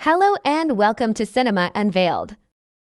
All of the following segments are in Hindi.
Hello and welcome to cinema unveiled.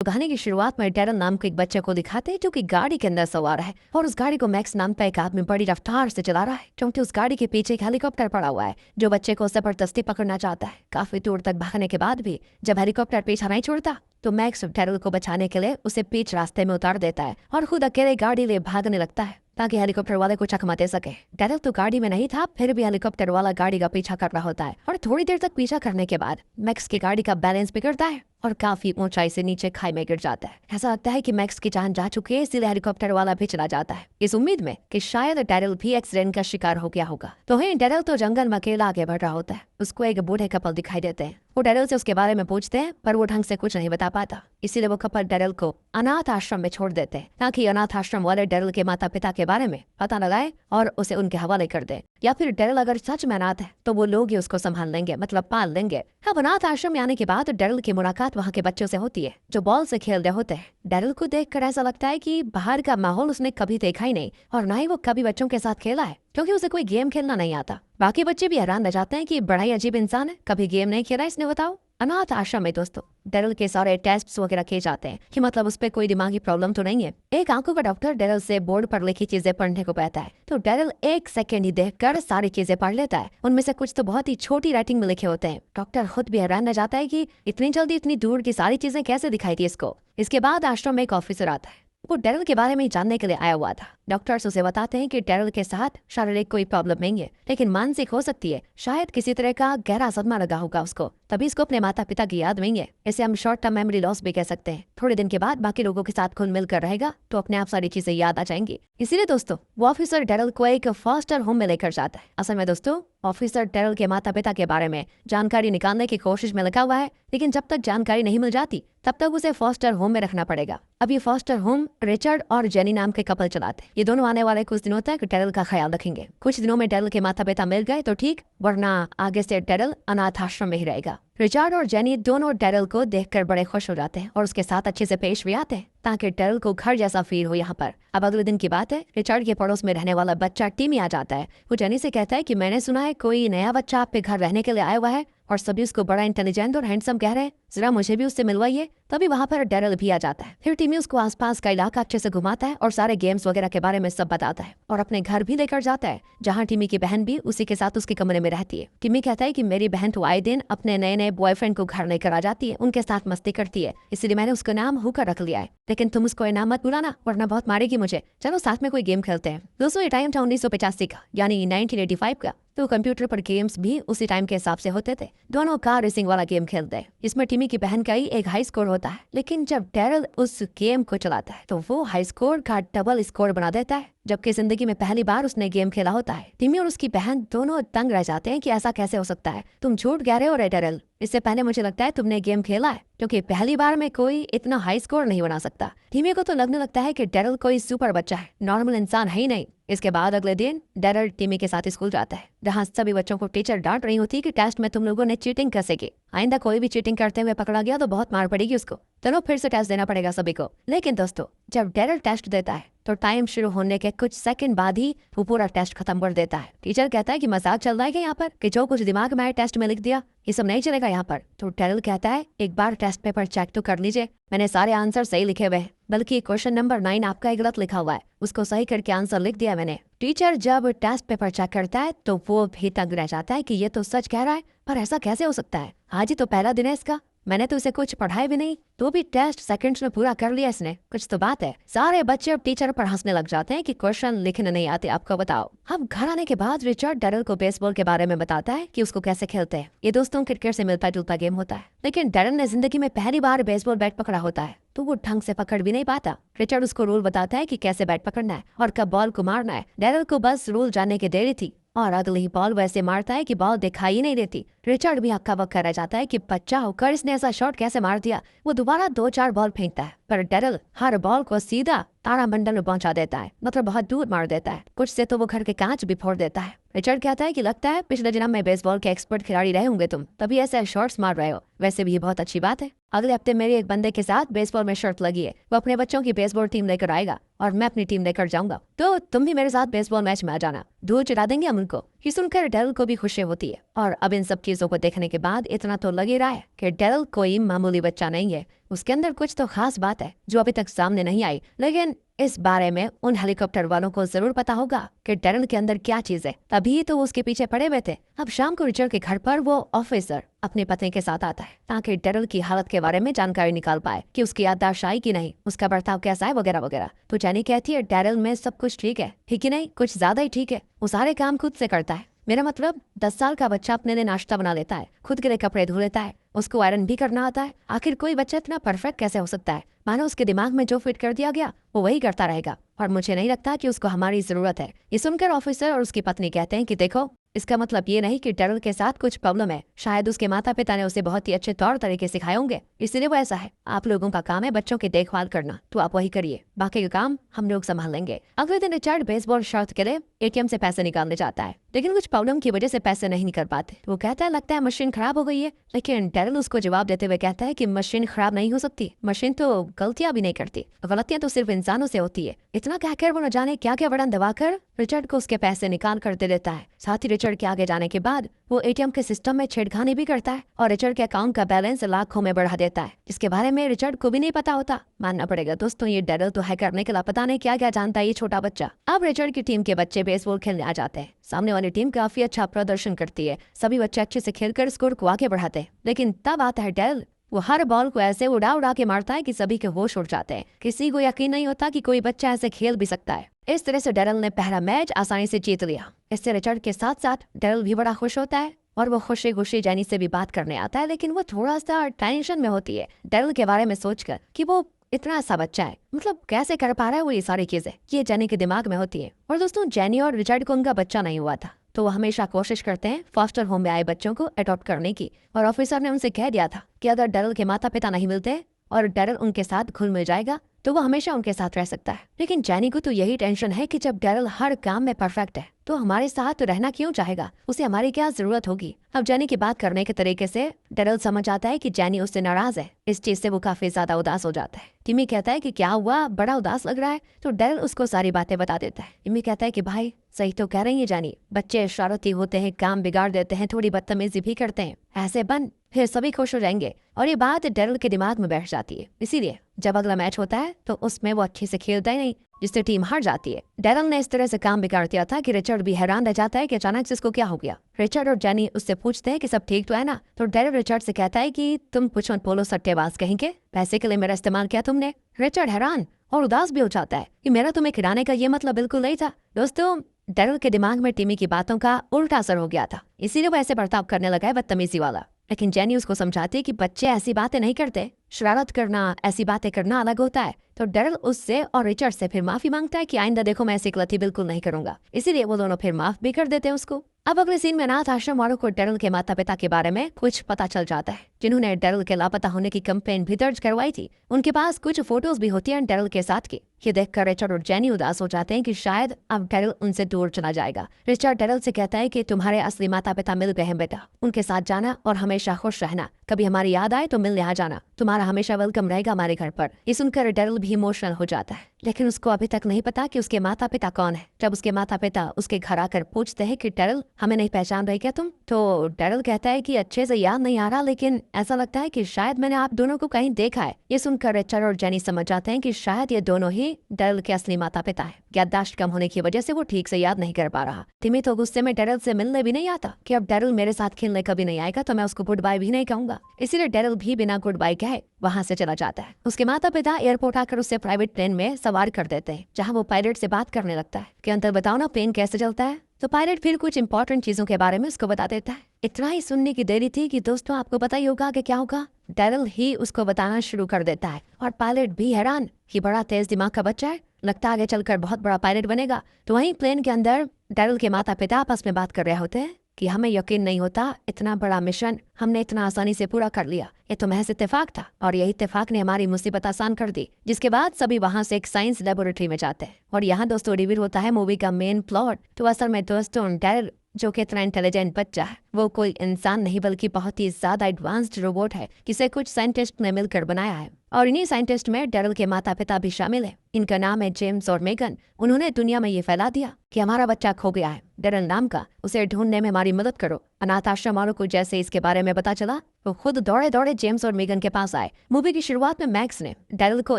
कहानी की शुरुआत में डैरल नाम के एक बच्चे को दिखाते हैं जो कि गाड़ी के अंदर सवार है और उस गाड़ी को मैक्स नाम का एक आदमी बड़ी रफ्तार से चला रहा है, क्योंकि उस गाड़ी के पीछे एक हेलीकॉप्टर पड़ा हुआ है जो बच्चे को जबरदस्ती पकड़ना चाहता है। काफी दूर तक भागने के बाद भी जब हेलीकॉप्टर पीछा नहीं छोड़ता तो मैक्स डैरल को बचाने के लिए उसे बीच रास्ते में उतार देता है और खुद अकेले गाड़ी ले भागने लगता है ताकि हेलीकॉप्टर वाले को चकमा दे सके। डैरल तो गाड़ी में नहीं था, फिर भी हेलीकॉप्टर वाला गाड़ी का पीछा कर रहा होता है और थोड़ी देर तक पीछा करने के बाद मैक्स की गाड़ी का बैलेंस बिगड़ता है और काफी ऊंचाई से नीचे खाई में गिर जाता है। ऐसा लगता है कि मैक्स की जान जा चुकी है, इसलिए हेलीकॉप्टर वाला भी चला जाता है इस उम्मीद में कि शायद डैरल भी एक्सीडेंट का शिकार हो गया होगा। तो डैरल तो जंगल में अकेला आगे बढ़ रहा होता है। उसको एक बूढ़े कपल दिखाई देते हैं। वो डैरल से उसके बारे में पूछते हैं पर वो ढंग से कुछ नहीं बता पाता, इसीलिए वो कपल डैरल को अनाथ आश्रम में छोड़ देते हैं ताकि अनाथ आश्रम वाले डैरल के माता पिता के बारे में पता लगाए और उसे उनके हवाले कर दे, या फिर डैरल अगर सच में अनाथ है तो वो लोग ही उसको संभाल लेंगे, मतलब पाल लेंगे। अब अनाथ आश्रम में आने के बाद डैरल की मुलाकात वहाँ के बच्चों से होती है जो बॉल से खेल रहे होते हैं। डैरल को देखकर ऐसा लगता है कि बाहर का माहौल उसने कभी देखा ही नहीं और ना ही वो कभी बच्चों के साथ खेला है, क्योंकि उसे कोई गेम खेलना नहीं आता। बाकी बच्चे भी हैरान रह जाते हैं कि बड़ा ही अजीब इंसान है, कभी गेम नहीं खेला इसने, बताओ। अनाथ आश्रम में दोस्तों डैरल के सारे टेस्ट वगैरह किए जाते हैं कि मतलब उस पर कोई दिमागी प्रॉब्लम तो नहीं है। एक आंखों का डॉक्टर डैरल से बोर्ड पर लिखी चीजें पढ़ने को कहता है तो डैरल एक सेकेंड ही देखकर सारी चीजें पढ़ लेता है। उनमें से कुछ तो बहुत ही छोटी राइटिंग में लिखे होते हैं। डॉक्टर खुद भी हैरान रह जाता है कि इतनी जल्दी इतनी दूर की सारी चीजें कैसे दिखाई थी इसको। इसके बाद आश्रम में एक ऑफिसर आता है, वो डैरल के बारे में जानने के लिए आया हुआ था। डॉक्टर्स उसे बताते हैं कि डैरल के साथ शारीरिक कोई प्रॉब्लम नहीं है, लेकिन मानसिक हो सकती है। शायद किसी तरह का गहरा सदमा लगा होगा उसको, तभी इसको अपने माता पिता की याद नहीं है। इसे हम शॉर्ट टर्म मेमोरी लॉस भी कह सकते हैं। थोड़े दिन के बाद बाकी लोगों के साथ खुल मिलकर रहेगा तो अपने आप सारी चीजें याद आ जाएंगी। इसीलिए दोस्तों वो ऑफिसर डैरल को एक फॉस्टर होम में लेकर जाता है। असल में दोस्तों ऑफिसर डैरल के माता पिता के बारे में जानकारी निकालने की कोशिश में लगा हुआ है, लेकिन जब तक जानकारी नहीं मिल जाती तब तक उसे फॉस्टर होम में रखना पड़ेगा। अब ये फॉस्टर होम रिचर्ड और जेनी नाम के कपल चलाते हैं। ये दोनों आने वाले कुछ दिनों तक डैरल का ख्याल रखेंगे। कुछ दिनों में डैरल के माता पिता मिल गए तो ठीक, वरना आगे से डैरल अनाथ आश्रम में ही रहेगा। रिचर्ड और जेनी दोनों डैरल को देखकर बड़े खुश हो जाते हैं और उसके साथ अच्छे से पेश भी आते हैं ताकि डैरल को घर जैसा फील हो यहाँ पर। अब अगले दिन की बात है, रिचर्ड के पड़ोस में रहने वाला बच्चा टिमी आ जाता है। वो जेनी से कहता है कि मैंने सुना है कोई नया बच्चा आपके घर रहने के लिए आया हुआ है और सभी उसको बड़ा इंटेलिजेंट और हैंडसम कह रहे हैं, जरा मुझे भी उससे मिलवाइए। तभी वहाँ पर डैरल भी आ जाता है। फिर टिमी उसको आसपास का इलाका अच्छे से घुमाता है और सारे गेम्स वगैरह के बारे में सब बताता है और अपने घर भी लेकर जाता है जहाँ टिमी की बहन भी उसी के साथ उसके कमरे में रहती है। टिमी कहता है कि मेरी बहन तो आए दिन अपने नए नए बॉयफ्रेंड को घर लेकर आ जाती है, उनके साथ मस्ती करती है, इसलिए मैंने उसका नाम हुकर रख लिया है, लेकिन तुम उसको इनाम मत बुलाना वरना बहुत मारेगी मुझे। चलो साथ में कोई गेम खेलते हैं। दोस्तों ये टाइम था 1985 का, यानी 1985 का। तो कंप्यूटर पर गेम्स भी उसी टाइम के हिसाब से होते थे। दोनों कार रेसिंग वाला गेम खेलते हैं। इसमें टिमी की बहन का ही एक हाई स्कोर होता है, लेकिन जब डैरल उस गेम को चलाता है तो वो हाई स्कोर का डबल स्कोर बना देता है, जबकि जिंदगी में पहली बार उसने गेम खेला होता है। टिमी और उसकी बहन दोनों तंग रह जाते हैं कि ऐसा कैसे हो सकता है, तुम झूठ कह रहे हो रे डैरल, इससे पहले मुझे लगता है तुमने गेम खेला है, क्योंकि पहली बार में कोई इतना हाई स्कोर नहीं बना सकता। टिमी को तो लगने लगता है कि डैरल कोई सुपर बच्चा है, नॉर्मल इंसान है ही नहीं। इसके बाद अगले दिन डैरल टिमी के साथ स्कूल जाता है, जहाँ सभी बच्चों को टीचर डांट रही होती कि टेस्ट में तुम लोगों ने चीटिंग कैसे की, आइंदा कोई भी चीटिंग करते हुए पकड़ा गया तो बहुत मार पड़ेगी उसको, चलो फिर से टेस्ट देना पड़ेगा सभी को। लेकिन दोस्तों जब डैरल टेस्ट देता है तो टाइम शुरू होने के कुछ सेकंड बाद ही वो पूरा टेस्ट खत्म कर देता है। टीचर कहता है कि मजाक चल रहा है क्या यहाँ पर, कि जो कुछ दिमाग में आए टेस्ट में लिख दिया, ये सब नहीं चलेगा यहाँ पर। तो डैरल कहता है एक बार टेस्ट पेपर चेक तो कर लीजिए, मैंने सारे आंसर सही लिखे हुए हैं, बल्कि क्वेश्चन नंबर 9 आपका गलत लिखा हुआ है, उसको सही करके आंसर लिख दिया मैंने। टीचर जब टेस्ट पेपर चेक करता है तो वो भी तंग रह जाता है कि ये तो सच कह रहा है, पर ऐसा कैसे हो सकता है, आज ही तो पहला दिन है इसका, मैंने तो इसे कुछ पढ़ाया भी नहीं, तो भी टेस्ट सेकंड्स में पूरा कर लिया इसने, कुछ तो बात है। सारे बच्चे अब टीचर पर हंसने लग जाते हैं कि क्वेश्चन लिखने नहीं आते आपको, बताओ। अब घर आने के बाद रिचर्ड डैरल को बेसबॉल के बारे में बताता है कि उसको कैसे खेलते हैं। ये दोस्तों क्रिकेट से मिलता जुलता गेम होता है, लेकिन डैरल ने जिंदगी में पहली बार बेसबॉल बैट पकड़ा होता है तो वो ढंग से पकड़ भी नहीं पाता। रिचर्ड उसको रूल बताता है कि कैसे बैट पकड़ना है और कब बॉल को मारना है। डैरल को बस रूल जानने की देरी थी और अगली ही बॉल वैसे मारता है कि बॉल दिखाई नहीं देती। रिचर्ड भी हक्का बक्का रह जाता है कि बच्चा होकर इसने ऐसा शॉट कैसे मार दिया। वो दोबारा 2-4 बॉल फेंकता है पर डैरल हर बॉल को सीधा तारामंडल में पहुंचा देता है, मतलब बहुत दूर मार देता है। कुछ से तो वो घर के कांच भी फोड़ देता है। रिचर्ड कहता है कि लगता है पिछले जन्म में बेसबॉल के एक्सपर्ट खिलाड़ी रहे होंगे तुम, तभी ऐसे शॉट्स मार रहे हो। वैसे भी ये बहुत अच्छी बात है। अगले हफ्ते मेरे एक बंदे के साथ बेसबॉल में शर्त लगी है, वो अपने बच्चों की बेसबॉल टीम लेकर आएगा और मैं अपनी टीम लेकर जाऊंगा, तो तुम भी मेरे साथ बेसबॉल मैच में आ जाना, धूल चढ़ा देंगे हम उनको। ये सुनकर डेरिल को भी खुशी होती है और अब इन सब चीजों को देखने के बाद इतना तो लग ही रहा है कि डेरिल कोई मामूली बच्चा नहीं है, उसके अंदर कुछ तो खास बात है जो अभी तक सामने नहीं आई। लेकिन इस बारे में उन हेलीकॉप्टर वालों को जरूर पता होगा कि डेरिल के अंदर क्या चीज है, तभी तो वो उसके पीछे पड़े हुए थे। अब शाम को रिचर्ड के घर पर वो ऑफिसर अपनी पत्नी के साथ आता है ताकि डेरिल की हालत के बारे में जानकारी निकाल पाए कि उसकी याददाश्त आई कि नहीं, उसका बर्ताव कैसा है वगैरह वगैरह। तो जेनी कहती है डेरिल में सब कुछ ठीक है, ठीक ही नहीं कुछ ज्यादा ही ठीक है, वो सारे काम खुद से करता है। मेरा मतलब 10 साल का बच्चा अपने लिए नाश्ता बना लेता है, खुद के लिए कपड़े धो लेता है, उसको आयरन भी करना आता है। आखिर कोई बच्चा इतना परफेक्ट कैसे हो सकता है? मानो उसके दिमाग में जो फिट कर दिया गया वो वही करता रहेगा और मुझे नहीं लगता कि उसको हमारी जरूरत है। ये सुनकर ऑफिसर और उसकी पत्नी कहते हैं कि देखो, इसका मतलब ये नहीं कि डेरिल के साथ कुछ प्रॉब्लम है, शायद उसके माता पिता ने उसे बहुत ही अच्छे तौर तरीके सिखाए होंगे, इसलिए वो ऐसा है। आप लोगों का काम है बच्चों की देखभाल करना, तो आप वही करिए, बाकी का काम हम लोग संभाल लेंगे। अगले दिन रिचर्ड बेसबॉल शर्त के लिए एटीएम से पैसे निकालने जाता है, लेकिन कुछ प्रॉब्लम की वजह से पैसे नहीं निकल पाते। वो कहता है लगता है मशीन खराब हो गई है, लेकिन डेरिल उसको जवाब देते हुए कहता है कि मशीन खराब नहीं हो सकती, मशीन तो गलतियां भी नहीं करती, गलतियां तो सिर्फ इंसानों से होती है। इतना कहकर वो न जाने क्या क्या बटन दबाकर रिचर्ड को उसके पैसे निकाल कर दे देता है। साथ ही रिचर्ड के आगे जाने के बाद वो एटीएम के सिस्टम में छेड़खानी भी करता है और रिचर्ड के अकाउंट का बैलेंस लाखों में बढ़ा देता है, जिसके बारे में रिचर्ड को भी नहीं पता होता। मानना पड़ेगा दोस्तों, ये डेरिल तो है करने के लापता नहीं क्या क्या जानता है ये छोटा बच्चा। अब रिचर्ड की टीम के बच्चे बेसबॉल खेलने आ जाते हैं। सामने वाली टीम काफी अच्छा प्रदर्शन करती है, सभी बच्चे अच्छे से खेलकर स्कोर को आगे बढ़ाते हैं। लेकिन तब आता है डेरिल, वो हर बॉल को ऐसे उड़ा उड़ा के मारता है कि सभी के होश उड़ जाते हैं। किसी को यकीन नहीं होता कि कोई बच्चा ऐसे खेल भी सकता है। इस तरह से डेरिल ने पहला मैच आसानी से जीत लिया। इससे रिचर्ड के साथ साथ डेरिल भी बड़ा खुश होता है और वो खुशी खुशी जेनी से भी बात करने आता है, लेकिन वो थोड़ा सा टेंशन में होती है डेरिल के बारे में सोचकर कि वो इतना सा बच्चा है, मतलब कैसे कर पा रहा है वो ये सारी चीजें, ये जेनी के दिमाग में होती है। और दोस्तों, जेनी और रिचर्ड को उनका बच्चा नहीं हुआ था, तो वो हमेशा कोशिश करते हैं फॉस्टर होम में आए बच्चों को अडॉप्ट करने की। और ऑफिसर ने उनसे कह दिया था कि अगर डेरिल के माता पिता नहीं मिलते और डेरिल उनके साथ घुल मिल जाएगा तो वो हमेशा उनके साथ रह सकता है। लेकिन जेनी को तो यही टेंशन है कि जब डेरिल हर काम में परफेक्ट है तो हमारे साथ रहना क्यों चाहेगा, उसे हमारी क्या जरूरत होगी। अब जेनी की बात करने के तरीके से डेरिल समझ आता है कि जेनी उससे नाराज है। इस चीज से वो काफी ज्यादा उदास हो जाता है। टिमी कहता है कि क्या हुआ, बड़ा उदास लग रहा है, तो डेरिल उसको सारी बातें बता देता है। टिमी कहता है कि भाई सही तो कह रही है जेनी, बच्चे शरारती होते हैं, काम बिगाड़ देते हैं, थोड़ी बदतमीजी भी करते हैं, ऐसे बन फिर सभी खुश हो जाएंगे। और ये बात डेरिल के दिमाग में बैठ जाती है, इसीलिए जब अगला मैच होता है तो उसमें वो अच्छे से खेलता ही नहीं, जिससे टीम हार जाती है। डेरिल ने इस तरह से काम बिगाड़ दिया था कि रिचर्ड भी हैरान रह जाता है कि अचानक से इसको क्या हो गया। रिचर्ड और जेनी उससे पूछते हैं कि सब ठीक तो है ना, तो डेरिल रिचर्ड से कहता है कि तुम कुछ मत बोलो सट्टेबाज कहीं के, पैसे के लिए मेरा इस्तेमाल किया तुमने। रिचर्ड हैरान और उदास भी हो जाता है कि मेरा तुम्हें खिलाने का ये मतलब बिल्कुल नहीं था। दोस्तों, डेरिल के दिमाग में टिमी की बातों का उल्टा असर हो गया था, इसीलिए वो ऐसे बर्ताव करने लगा है बदतमीजी वाला। लेकिन जेनी उसको समझाती है कि बच्चे ऐसी बातें नहीं करते, शरारत करना, ऐसी बातें करना अलग होता है। तो डेरिल उससे और रिचर्ड से फिर माफी मांगता है कि आइंदा देखो मैं ऐसी गलती बिल्कुल नहीं करूंगा। इसीलिए वो दोनों फिर माफ भी कर देते हैं उसको। अब अगले सीन में अनाथ आश्रम वालों को डेरिल के माता पिता के बारे में कुछ पता चल जाता है, जिन्होंने डेरिल के लापता होने की कंप्लेन भी दर्ज करवाई थी। उनके पास कुछ फोटोज भी होती हैं डेरिल के साथ की। ये देखकर रिचर्ड और जेनी उदास हो जाते हैं कि शायद अब डेरिल उनसे दूर चला जाएगा। रिचर्ड डेरिल से कहता है कि तुम्हारे असली माता पिता मिल गए हैं बेटा, उनके साथ जाना और हमेशा खुश रहना, कभी हमारी याद आए तो मिलने आ जाना, तुम्हारा हमेशा वेलकम रहेगा हमारे घर पर। ये सुनकर डेरिल भी इमोशनल हो जाता है, लेकिन उसको अभी तक नहीं पता कि उसके माता पिता कौन है। जब उसके माता पिता उसके घर आकर पूछते हैं कि डेरिल हमें नहीं पहचान रही क्या तुम, तो डेरिल कहता है कि अच्छे से याद नहीं आ रहा, लेकिन ऐसा लगता है कि शायद मैंने आप दोनों को कहीं देखा है। ये सुनकर रिचर्ड और जेनी समझ जाते हैं कि शायद ये दोनों ही डेरिल के असली माता पिता है। याददाश्त कम होने की वजह से वो ठीक से याद नहीं कर पा रहा। टिमी तो गुस्से में डेरिल से मिलने भी नहीं आता कि अब डेरिल मेरे साथ खेलने कभी नहीं आएगा तो मैं उसको गुड बाय भी नहीं कहूंगा। इसीलिए डेरिल भी बिना गुड बाय कहे वहां से चला जाता है। उसके माता पिता एयरपोर्ट आकर उसे प्राइवेट प्लेन में सवार कर देते हैं, जहाँ वो पायलट से बात करने लगता है कि अंतर बताओ ना प्लेन कैसे चलता है। तो पायलट फिर कुछ इंपॉर्टेंट चीजों के बारे में उसको बता देता है। इतना ही सुनने की देरी थी कि दोस्तों आपको पता ही होगा कि क्या होगा। डेरिल ही उसको बताना शुरू कर देता है और पायलट भी हैरान कि बड़ा तेज दिमाग का बच्चा है, लगता है आगे चलकर बहुत बड़ा पायलट बनेगा। तो वहीं प्लेन के अंदर डेरिल के माता पिता आपस में बात कर रहे होते हैं कि हमें यकीन नहीं होता इतना बड़ा मिशन हमने इतना आसानी से पूरा कर लिया, ये तो महज इत्तेफाक था और यही इत्तेफाक ने हमारी मुसीबत आसान कर दी। जिसके बाद सभी वहां से एक साइंस लेबोरेटरी में जाते हैं और यहाँ दोस्तों रिवील होता है मूवी का मेन प्लॉट। तो असल में दोस्तों डेरिल जो कि इतना इंटेलिजेंट बच्चा है वो कोई इंसान नहीं बल्कि बहुत ही ज्यादा एडवांस्ड रोबोट है जिसे कुछ साइंटिस्ट ने मिलकर बनाया है। और इन्हीं साइंटिस्ट में डेरिल के माता पिता भी शामिल है। इनका नाम है जेम्स और मेगन। उन्होंने दुनिया में ये फैला दिया कि हमारा बच्चा खो गया है, डेरिल नाम का, उसे ढूंढने में हमारी मदद करो। अनाथ आश्रम वालों को जैसे इसके बारे में पता चला वो खुद दौड़े दौड़े जेम्स और मेगन के पास आए। मूवी की शुरुआत में मैक्स ने डेरिल को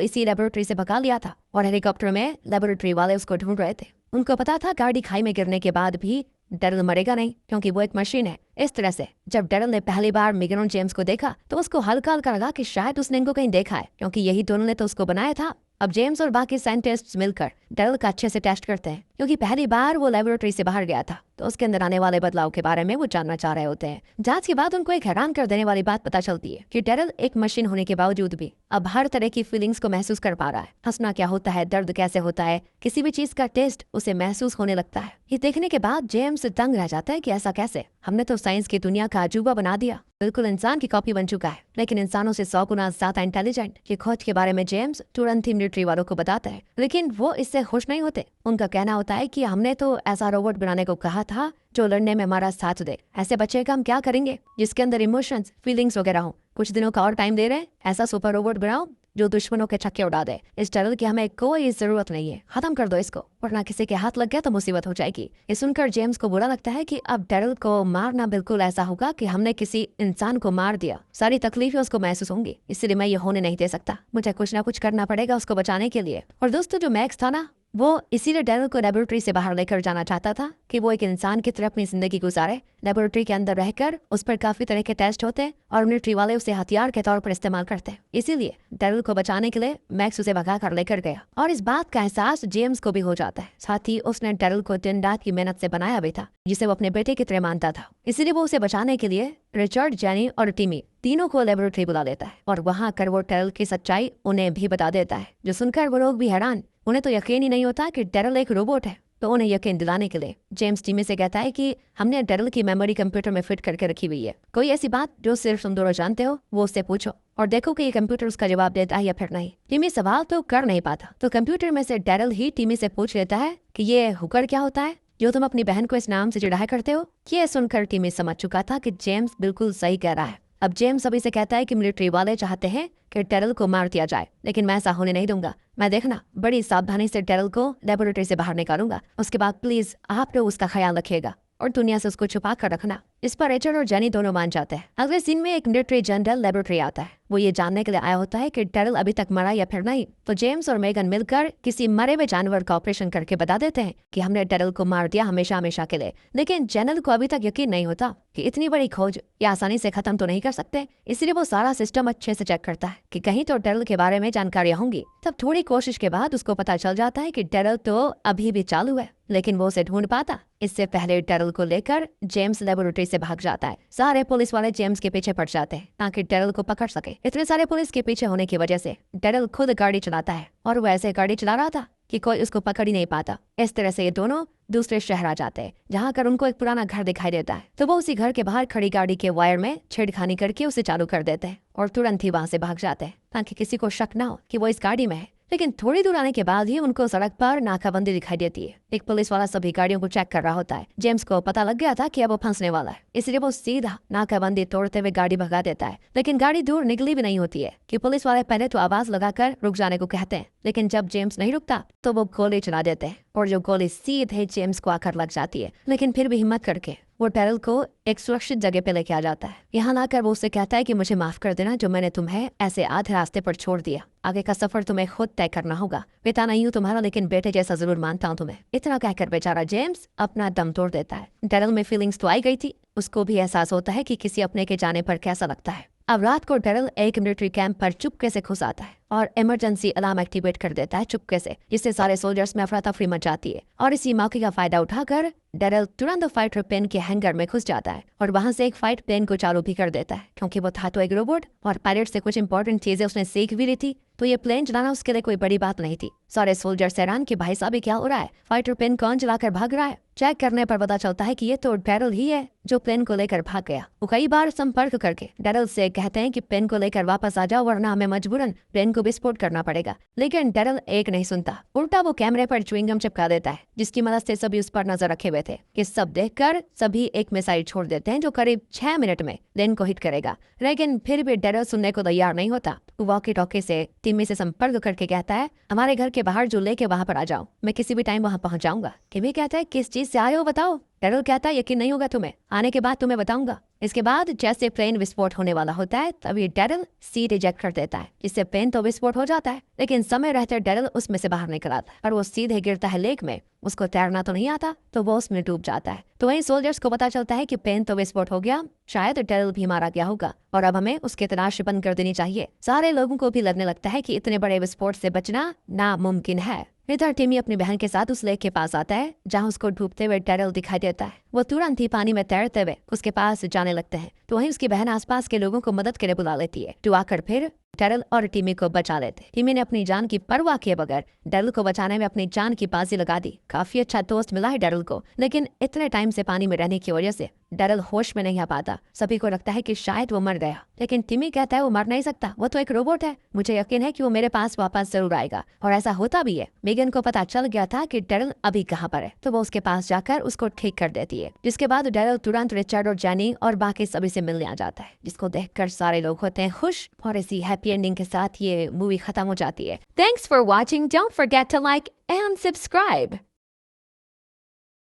इसी लेबोरेटरी से भगा लिया था और हेलीकॉप्टर में लेबोरेटरी वाले उसको ढूंढ रहे थे। उनको पता था गाड़ी खाई में गिरने के बाद भी डेरिल मरेगा नहीं क्योंकि वो एक मशीन है। इस तरह से जब डेरिल ने पहली बार मेगन और जेम्स को देखा तो उसको हल्का हल्का लगा कि शायद उसने इनको कहीं देखा है क्योंकि यही दोनों ने तो उसको बनाया था। अब जेम्स और बाकी साइंटिस्ट्स मिलकर डेरिल का अच्छे से टेस्ट करते हैं क्योंकि पहली बार वो लेबोरेटरी से बाहर गया था तो उसके अंदर आने वाले बदलाव के बारे में वो जानना चाह रहे होते हैं। जांच के बाद उनको एक हैरान कर देने वाली बात पता चलती है कि डेरिल एक मशीन होने के बावजूद भी अब हर तरह की फीलिंग्स को महसूस कर पा रहा है। हंसना क्या होता है, दर्द कैसे होता है, किसी भी चीज का टेस्ट उसे महसूस होने लगता है। ये देखने के बाद जेम्स दंग रह जाता है कि ऐसा कैसे, हमने तो साइंस की दुनिया का अजूबा बना दिया, बिल्कुल इंसान की कॉपी बन चुका है लेकिन इंसानों से 100 गुना ज्यादा इंटेलिजेंट। ये खोज के बारे में जेम्स तुरंत ही मिलिट्री वालों को बताता है लेकिन वो इससे खुश नहीं होते। उनका कहना होता है कि हमने तो ऐसा रोबोट बनाने को कहा था जो लड़ने में हमारा साथ दे, ऐसे बच्चे का हम क्या करेंगे जिसके अंदर इमोशंस फीलिंग्स वगैरह हो। कुछ दिनों का और टाइम दे रहे हैं, ऐसा सुपर रोबोट बनाओ जो दुश्मनों के छक्के उड़ा दे। इस डेरिल की हमें कोई जरूरत नहीं है, खत्म कर दो इसको वरना किसी के हाथ लग गया तो मुसीबत हो जाएगी। ये सुनकर जेम्स को बुरा लगता है कि अब डेरिल को मारना बिल्कुल ऐसा होगा कि हमने किसी इंसान को मार दिया, सारी तकलीफें उसको महसूस होंगी, इसलिए मैं ये होने नहीं दे सकता, मुझे कुछ ना कुछ करना पड़ेगा उसको बचाने के लिए। और दोस्तों जो मैक्स था ना वो इसीलिए डेरिल को लेबोरेटरी से बाहर लेकर जाना चाहता था कि वो एक इंसान की तरह अपनी जिंदगी गुजारे। लेबोरेटरी के अंदर रहकर उस पर काफी तरह के टेस्ट होते और मिलिट्री वाले उसे हथियार के तौर पर इस्तेमाल करते। इसीलिए डेरिल को बचाने के लिए मैक्स उसे भगा कर लेकर गया और इस बात का एहसास जेम्स को भी हो जाता है। साथ ही उसने डेरिल को दिन रात की मेहनत से बनाया भी था जिसे वो अपने बेटे की तरह मानता था। इसीलिए वो उसे बचाने के लिए रिचर्ड, जेनी और टिमी तीनों को लेबोरेटरी बुला लेता है और वहाँ कर वो डेरिल की सच्चाई उन्हें भी बता देता है। जो सुनकर वो लोग भी हैरान, उन्हें तो यकीन ही नहीं होता कि डेरिल एक रोबोट है। तो उन्हें यकीन दिलाने के लिए जेम्स टीमी से कहता है कि हमने डेरिल की मेमोरी कंप्यूटर में फिट करके रखी हुई है, कोई ऐसी बात जो सिर्फ तुम दोनों जानते हो वो उससे पूछो और देखो कि ये कंप्यूटर उसका जवाब देता है या फिर नहीं। टीमी सवाल तो कर नहीं पाता तो कंप्यूटर में से डेरिल ही टीमी से पूछ लेता है कि ये हुकर क्या होता है जो तुम अपनी बहन को इस नाम से चिढ़ाया करते हो। ये सुनकर टीमी समझ चुका था कि जेम्स बिल्कुल सही कह रहा है। अब जेम्स अभी से कहता है कि मिलिट्री वाले चाहते हैं कि डेरिल को मार दिया जाए लेकिन मैं ऐसा होने नहीं दूंगा। मैं देखना बड़ी सावधानी से डेरिल को लेबोरेटरी से बाहर निकालूंगा, उसके बाद प्लीज आप लोग उसका ख्याल रखिएगा और दुनिया से उसको छुपा कर रखना। इस पर रिचर्ड और जेनी दोनों मान जाते हैं। अगले सीन में एक मिलिट्री जनरल लेबोरेटरी आता है। वो ये जानने के लिए आया होता है कि डेरिल अभी तक मरा या फिर नहीं। तो जेम्स और मेगन मिलकर किसी मरे हुए जानवर का ऑपरेशन करके बता देते हैं कि हमने डेरिल को मार दिया हमेशा हमेशा के लिए। लेकिन जनरल को अभी तक यकीन नहीं होता कि इतनी बड़ी खोज ये आसानी से खत्म तो नहीं कर सकते। इसलिए वो सारा सिस्टम अच्छे से चेक करता है कि कहीं तो डेरिल के बारे में जानकारियां होंगी। तब थोड़ी कोशिश के बाद उसको पता चल जाता है कि डेरिल तो अभी भी चालू है लेकिन वो उसे ढूंढ पाता। इससे पहले डेरिल को लेकर जेम्स लेबोरेटरी से भाग जाता है। सारे पुलिस वाले जेम्स के पीछे पड़ जाते हैं ताकि डेरिल को पकड़ सके। इतने सारे पुलिस के पीछे होने की वजह से डेरिल खुद गाड़ी चलाता है और वो ऐसे गाड़ी चला रहा था कि कोई उसको पकड़ ही नहीं पाता। इस तरह से ये दोनों दूसरे शहर आ जाते हैं जहाँ कर उनको एक पुराना घर दिखाई देता है। तो वो उसी घर के बाहर खड़ी गाड़ी के वायर में छेड़खानी करके उसे चालू कर देते हैं और तुरंत ही वहाँ से भाग जाते हैं ताकि किसी को शक ना हो कि वो इस गाड़ी में है। लेकिन थोड़ी दूर आने के बाद ही उनको सड़क पर नाकाबंदी दिखाई देती है। एक पुलिस वाला सभी गाड़ियों को चेक कर रहा होता है। जेम्स को पता लग गया था कि अब वो फंसने वाला है, इसलिए वो सीधा नाकाबंदी तोड़ते हुए गाड़ी भगा देता है। लेकिन गाड़ी दूर निकली भी नहीं होती है कि पुलिस वाले पहले तो आवाज लगाकर रुक जाने को कहते हैं लेकिन जब जेम्स नहीं रुकता तो वो गोली चला देते हैं और जो गोली सीधे जेम्स को आकर लग जाती है। लेकिन फिर भी हिम्मत करके वो डेरिल को एक सुरक्षित जगह पे लेके आ जाता है। यहाँ लाकर वो उससे कहता है कि मुझे माफ कर देना जो मैंने तुम्हें ऐसे आधे रास्ते पर छोड़ दिया, आगे का सफर तुम्हें खुद तय करना होगा। बेटा नहीं हूँ तुम्हारा लेकिन बेटे जैसा जरूर मानता हूँ तुम्हें। इतना कहकर बेचारा जेम्स अपना दम तोड़ देता है। डेरिल में फीलिंग्स तो आई गई थी, उसको भी एहसास होता है कि किसी अपने के जाने पर कैसा लगता है। अब रात को डेरिल एक मिलिट्री कैंप पर चुपके से घुस आता है और इमरजेंसी अलार्म एक्टिवेट कर देता है चुपके से, जिससे सारे सोल्जर्स में अफरा तफरी मच जाती है। और इसी मौके का फायदा उठाकर डेरिल तुरंत फाइटर प्लेन के हैंगर में घुस जाता है और वहां से एक फाइट प्लेन को चालू भी कर देता है क्योंकि वो था तो एक रोबोट और पायलट से कुछ इंपॉर्टेंट चीजें उसने सीख भी ली थी, तो ये प्लेन चलाना उसके लिए कोई बड़ी बात नहीं थी। सारे सोल्जर्स हैरान कि भाई साहब क्या हो रहा है, फाइटर प्लेन कौन चलाकर भाग रहा है। चेक करने पर पता चलता है कि ये तो डेरिल ही है जो प्लेन को लेकर भाग गया। वो कई बार संपर्क करके डेरिल से कहते हैं कि प्लेन को लेकर वापस आ जाओ वरना हमें मजबूरन प्लेन को को विस्फोट करना पड़ेगा। लेकिन डेरिल एक नहीं सुनता, उल्टा वो कैमरे पर च्युइंगम चिपका देता है, जिसकी मदद से सभी उस पर नजर रखे हुए थे कि सब देखकर सभी एक मिसाइल छोड़ देते हैं जो करीब 6 मिनट में लेन को हिट करेगा। लेकिन फिर भी डेरिल सुनने को तैयार नहीं होता। वॉकी टॉकी से टिमी से संपर्क करके कहता है, हमारे घर के बाहर जो लेके वहां पर आ जाओ, मैं किसी भी टाइम वहां पहुंच जाऊंगा। टिमी कहता है, किस चीज से आए हो बताओ। डेरिल कहता है, यकीन नहीं होगा तुम्हें, आने के बाद तुम्हें बताऊंगा। इसके बाद जैसे प्लेन विस्फोट होने वाला होता है तभी डेरिल सीट इजेक्ट कर देता है, जिससे प्लेन तो विस्फोट हो जाता है, लेकिन समय रहते डेरिल उसमें से बाहर निकल आता है और वो सीधे गिरता है लेक में। उसको तैरना तो नहीं आता तो वो उसमें डूब जाता है। तो वहीं सोल्जर्स को पता चलता है कि प्लेन तो विस्फोट हो गया, शायद डेरिल भी मारा गया होगा और अब हमें उसकी तलाश बंद कर देनी चाहिए। सारे लोगों को भी लगने लगता है कि इतने बड़े विस्फोट से बचना नामुमकिन है। इधर टिमी अपनी बहन के साथ उस लेक के पास आता है जहाँ उसको डूबते हुए डेरिल दिखाई देता है। वो तुरंत ही पानी में तैरते हुए उसके पास जाने लगते हैं, तो वहीं उसकी बहन आसपास के लोगों को मदद के लिए बुला लेती है, जो आकर फिर डेरिल और टिमी को बचा लेते। टिमी ने अपनी जान की परवाह किए बगैर डेरिल को बचाने में अपनी जान की बाजी लगा दी। काफी अच्छा दोस्त मिला है डेरिल को, लेकिन इतने टाइम से पानी में रहने की वजह से डेरिल होश में नहीं आ पाता। सभी को लगता है कि शायद वो मर गया, लेकिन टिमी कहता है वो मर नहीं सकता, वो तो एक रोबोट है, मुझे यकीन है कि वो मेरे पास वापस जरूर आएगा। और ऐसा होता भी है। मेगन को पता चल गया था कि डेरिल अभी कहाँ पर है, तो वो उसके पास जाकर उसको ठीक कर देती है, जिसके बाद डेरिल तुरंत रिचर्ड और जेनी और बाकी सभी से मिलने आ जाता है, जिसको देखकर सारे लोग होते हैं खुश और इसी हैप्पी एंडिंग के साथ ये मूवी खत्म हो जाती है। Thanks for watching, don't forget to like and subscribe.